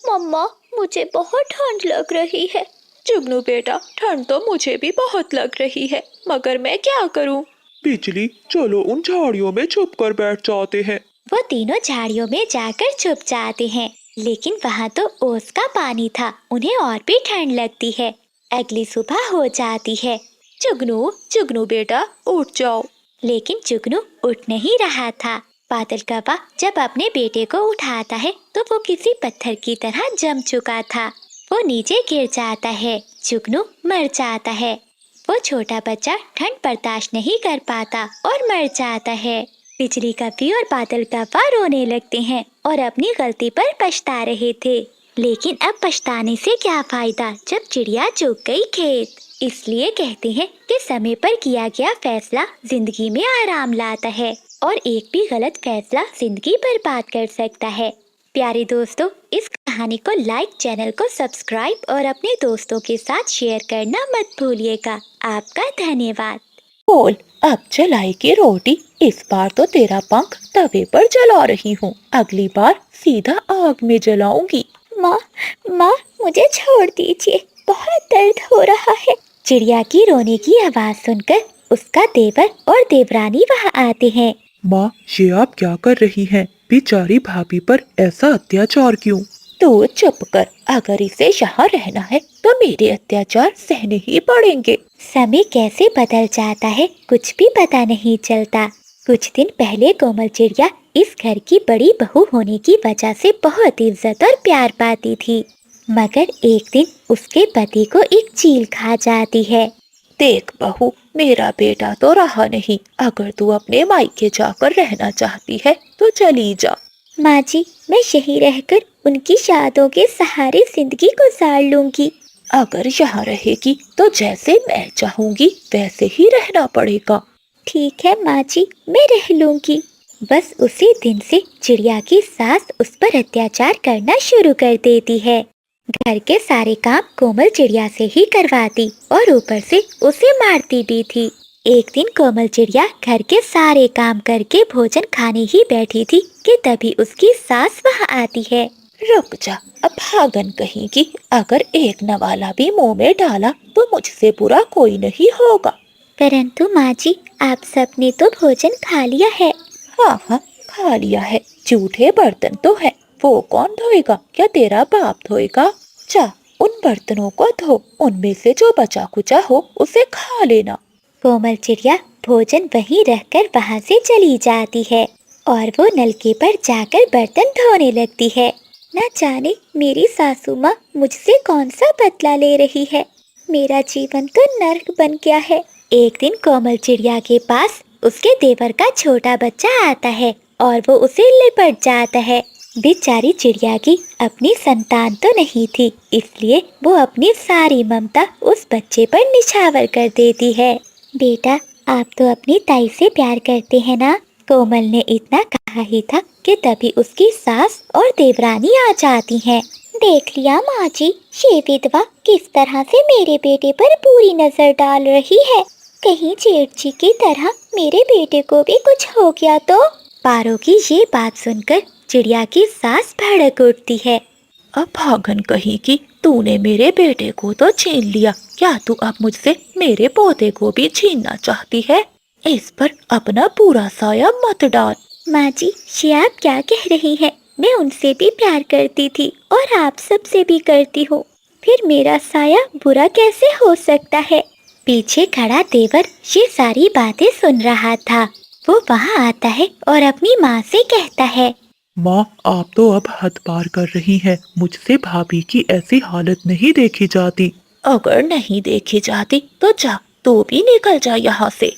मम्मा, मुझे बहुत ठंड लग रही है। जुगनू बेटा, ठंड तो मुझे भी बहुत लग रही है, मगर मैं क्या करूं? बिजली, चलो उन झाड़ियों में छुप कर बैठ जाते हैं। वो तीनों झाड़ियों में जाकर छुप जाते हैं, लेकिन वहाँ तो ओस का पानी था, उन्हें और भी ठंड लगती है। अगली सुबह हो जाती है। जुगनू, जुगनू बेटा, उठ जाओ। लेकिन जुगनू उठ नहीं रहा था। बादल कौवा जब अपने बेटे को उठाता है तो वो किसी पत्थर की तरह जम चुका था। वो नीचे गिर जाता है। जुगनू मर जाता है। वो छोटा बच्चा ठंड बर्दाश्त नहीं कर पाता और मर जाता है। बिजली कपी और बादल कौवा रोने लगते हैं और अपनी गलती पर पछता रहे थे। लेकिन अब पछताने से क्या फायदा जब चिड़िया चुग गई खेत। इसलिए कहते हैं कि समय पर किया गया फैसला जिंदगी में आराम लाता है और एक भी गलत फैसला जिंदगी बर्बाद कर सकता है। प्यारे दोस्तों, इस कहानी को लाइक, चैनल को सब्सक्राइब और अपने दोस्तों के साथ शेयर करना मत भूलिएगा। आपका धन्यवाद। बोल, अब जलाएगी रोटी। इस बार तो तेरा पंख तवे पर जला रही हूँ, अगली बार सीधा आग में जलाऊंगी। माँ, माँ, मुझे छोड़ दीजिए, बहुत दर्द हो रहा है। चिड़िया की रोने की आवाज सुनकर उसका देवर और देवरानी वहाँ आते हैं। माँ, ये आप क्या कर रही हैं? बेचारी भाभी पर ऐसा अत्याचार क्यों? तू चुप कर, अगर इसे यहाँ रहना है तो मेरे अत्याचार सहने ही पड़ेंगे। समय कैसे बदल जाता है कुछ भी पता नहीं चलता। कुछ दिन पहले कोमल चिड़िया इस घर की बड़ी बहू होने की वजह से बहुत इज्जत और प्यार पाती थी, मगर एक दिन उसके पति को एक चील खा जाती है। देख बहू, मेरा बेटा तो रहा नहीं, अगर तू अपने मायके जाकर रहना चाहती है तो चली जा। माँ जी, मैं यहीं रहकर उनकी यादों के सहारे जिंदगी गुजार लूंगी। अगर यहाँ रहेगी तो जैसे मैं चाहूंगी वैसे ही रहना पड़ेगा। ठीक है माँ जी, मैं रह लूंगी। बस उसी दिन से चिड़िया की सास उस पर अत्याचार करना शुरू कर देती है। घर के सारे काम कोमल चिड़िया से ही करवाती और ऊपर से उसे मारती भी थी। एक दिन कोमल चिड़िया घर के सारे काम करके भोजन खाने ही बैठी थी कि तभी उसकी सास वहाँ आती है। रुक जा, अब भागन कहेगी, अगर एक नवाला भी मुंह में डाला तो मुझसे बुरा कोई नहीं होगा। परंतु माँ जी, आप सबने तो भोजन खा लिया है। हाँ हाँ, खा लिया है। जूठे बर्तन तो है, वो कौन धोएगा? क्या तेरा बाप धोएगा? जा, उन बर्तनों को धो, उनमें से जो बचा कुचा हो उसे खा लेना। कोमल चिड़िया भोजन वहीं रखकर वहाँ से चली जाती है और वो नलके पर जाकर बर्तन धोने लगती है। न जाने मेरी सासू माँ मुझसे कौन सा बदला ले रही है। मेरा जीवन तो नर्क बन गया है। एक दिन कोमल चिड़िया के पास उसके देवर का छोटा बच्चा आता है और वो उसे लिपट जाता है। बेचारी चिड़िया की अपनी संतान तो नहीं थी, इसलिए वो अपनी सारी ममता उस बच्चे पर निछावर कर देती है। बेटा, आप तो अपनी ताई से प्यार करते हैं ना? कोमल ने इतना कहा ही था कि तभी उसकी सास और देवरानी आ जाती हैं। देख लिया माँ जी, ये विधवा किस तरह से मेरे बेटे पर बुरी नजर डाल रही है। कहीं जेठ जी की तरह मेरे बेटे को भी कुछ हो गया तो। पारो की ये बात सुनकर चिड़िया की सास भड़क उठती है। अब भागन कहेगी, तूने मेरे बेटे को तो छीन लिया, क्या तू अब मुझसे मेरे पोते को भी छीनना चाहती है? इस पर अपना पूरा साया मत डाल। माँ जी, ये आप क्या कह रही हैं? मैं उनसे भी प्यार करती थी और आप सबसे भी करती हूँ, फिर मेरा साया बुरा कैसे हो सकता है? पीछे खड़ा देवर ये सारी बातें सुन रहा था। वो वहाँ आता है और अपनी माँ से कहता है, माँ, आप तो अब हद पार कर रही हैं। मुझसे भाभी की ऐसी हालत नहीं देखी जाती। अगर नहीं देखी जाती तो जा, तू भी निकल जा यहाँ से।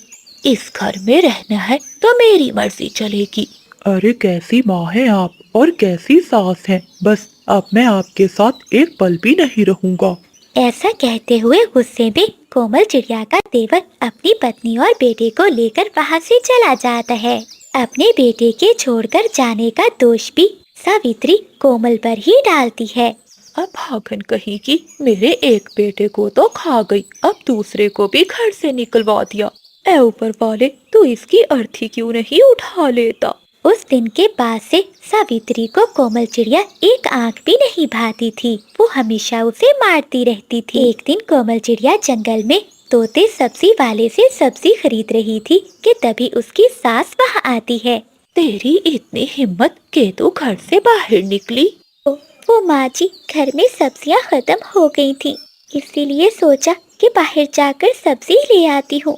इस घर में रहना है तो मेरी मर्जी चलेगी। अरे कैसी माँ है आप और कैसी सास है। बस अब मैं आपके साथ एक पल भी नहीं रहूंगा। ऐसा कहते हुए गुस्से में कोमल चिड़िया का देवर अपनी पत्नी और बेटे को लेकर वहाँ से चला जाता है। अपने बेटे के छोड़कर जाने का दोष भी सावित्री कोमल पर ही डालती है। अब भागन कहेगी, मेरे एक बेटे को तो खा गई, अब दूसरे को भी घर से निकलवा दिया। ऐ ऊपर वाले, तू इसकी अर्थी क्यों नहीं उठा लेता? उस दिन के बाद से सावित्री को कोमल चिड़िया एक आंख भी नहीं भाती थी। वो हमेशा उसे मारती रहती थी। एक दिन कोमल चिड़िया जंगल में तोते सब्जी वाले से सब्जी खरीद रही थी कि तभी उसकी सास वहाँ आती है। तेरी इतनी हिम्मत कि तू घर से बाहर निकली? वो माँ जी, घर में सब्जियाँ खत्म हो गई थी, इसीलिए सोचा कि बाहर जाकर सब्जी ले आती हूँ।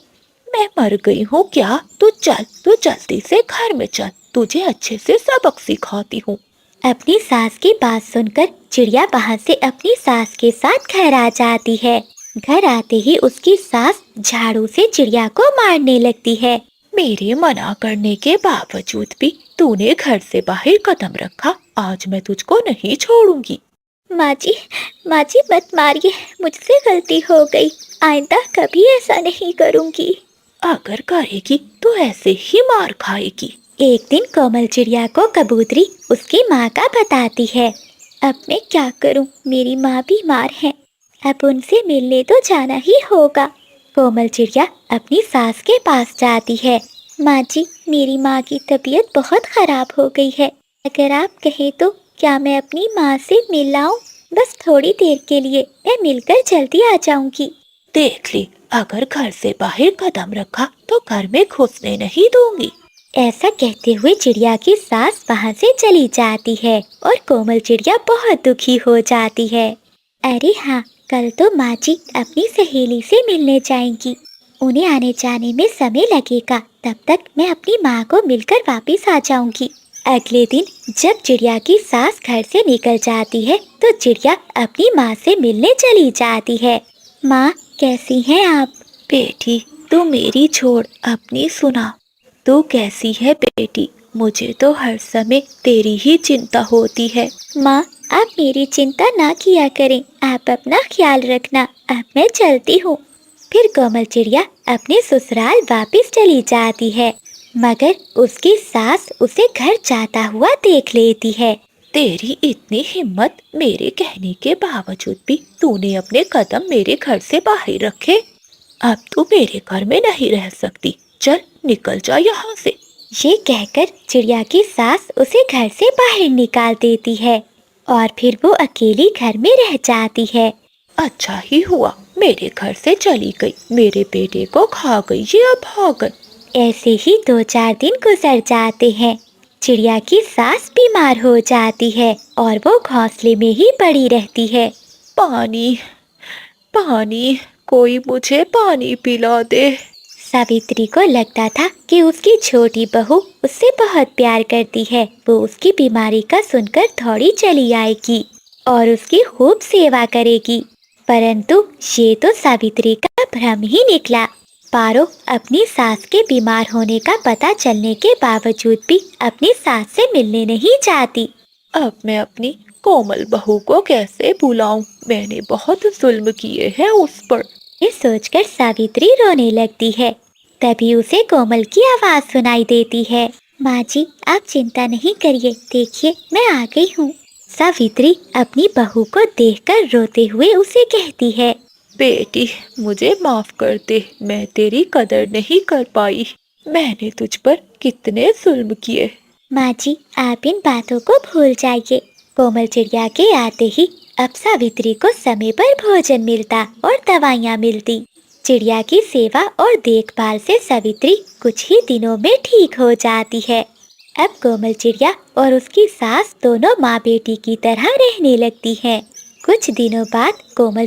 मैं मर गई हूँ क्या? तू जल्दी से घर में चल, तुझे अच्छे से सबक सिखाती हूँ। अपनी सास की बात सुनकर चिड़िया वहाँ से अपनी सास के साथ घर आ जाती है। घर आते ही उसकी सास झाड़ू से चिड़िया को मारने लगती है। मेरे मना करने के बावजूद भी तूने घर से बाहर कदम रखा, आज मैं तुझको नहीं छोड़ूंगी। माँ जी मत मारिए, मुझसे गलती हो गई, आइंदा कभी ऐसा नहीं करूँगी। अगर करेगी तो ऐसे ही मार खाएगी। एक दिन कोमल चिड़िया को कबूतरी उसकी माँ का बताती है। अब मैं क्या करूँ, मेरी माँ बीमार है, अब उनसे मिलने तो जाना ही होगा। कोमल चिड़िया अपनी सास के पास जाती है। माँ जी, मेरी माँ की तबीयत बहुत खराब हो गई है, अगर आप कहें तो क्या मैं अपनी माँ से मिल आऊं? बस थोड़ी देर के लिए, मैं मिलकर जल्दी आ जाऊंगी। देख ली, अगर घर से बाहर कदम रखा तो घर में घुसने नहीं दूंगी। ऐसा कहते हुए चिड़िया की सास वहाँ से चली जाती है और कोमल चिड़िया बहुत दुखी हो जाती है। अरे हाँ, कल तो माँ जी अपनी सहेली से मिलने जाएंगी, उन्हें आने जाने में समय लगेगा, तब तक मैं अपनी माँ को मिलकर वापस आ जाऊंगी। अगले दिन जब चिड़िया की सास घर से निकल जाती है तो चिड़िया अपनी माँ से मिलने चली जाती है। माँ, कैसी हैं आप? बेटी, तू मेरी छोड़ अपनी सुना। तू कैसी है बेटी? मुझे तो हर समय तेरी ही चिंता होती है। माँ, आप मेरी चिंता ना किया करें, आप अपना ख्याल रखना, अब मैं चलती हूँ। फिर कोमल चिड़िया अपने ससुराल वापस चली जाती है, मगर उसकी सास उसे घर जाता हुआ देख लेती है। तेरी इतनी हिम्मत, मेरे कहने के बावजूद भी तूने अपने कदम मेरे घर से बाहर रखे। अब तू मेरे घर में नहीं रह सकती, चल निकल जा यहाँ से। ये कहकर चिड़िया की सास उसे घर से बाहर निकाल देती है और फिर वो अकेली घर में रह जाती है। अच्छा ही हुआ मेरे घर से चली गई, मेरे बेटे को खा गई ये अभागन। ऐसे ही 2-4 दिन गुजर जाते हैं। चिड़िया की सास बीमार हो जाती है और वो घोंसले में ही पड़ी रहती है। पानी, पानी, कोई मुझे पानी पिला दे। सावित्री को लगता था कि उसकी छोटी बहू उससे बहुत प्यार करती है, वो उसकी बीमारी का सुनकर थोड़ी चली आएगी और उसकी खूब सेवा करेगी। परंतु ये तो सावित्री का भ्रम ही निकला। पारो अपनी सास के बीमार होने का पता चलने के बावजूद भी अपनी सास से मिलने नहीं चाहती। अब मैं अपनी कोमल बहू को कैसे भुलाऊं? मैंने बहुत जुल्म किए हैं उस पर। ये सोचकर सावित्री रोने लगती है। तभी उसे कोमल की आवाज सुनाई देती है। माँ जी, आप चिंता नहीं करिए, देखिए मैं आ गई हूँ। सावित्री अपनी बहू को देखकर रोते हुए उसे कहती है। बेटी, मुझे माफ कर दे, मैं तेरी कदर नहीं कर पाई। मैंने तुझ पर कितने जुल्म किए। माँ जी, आप इन बातों को भूल जाइए। कोमल चिड़िया के आते ही अब सावित्री को समय पर भोजन मिलता और दवाइयाँ मिलती। चिड़िया की सेवा और देखभाल से सावित्री कुछ ही दिनों में ठीक हो जाती है। अब कोमल चिड़िया और उसकी सास दोनों माँ बेटी की तरह रहने लगती हैं। कुछ दिनों बाद कोमल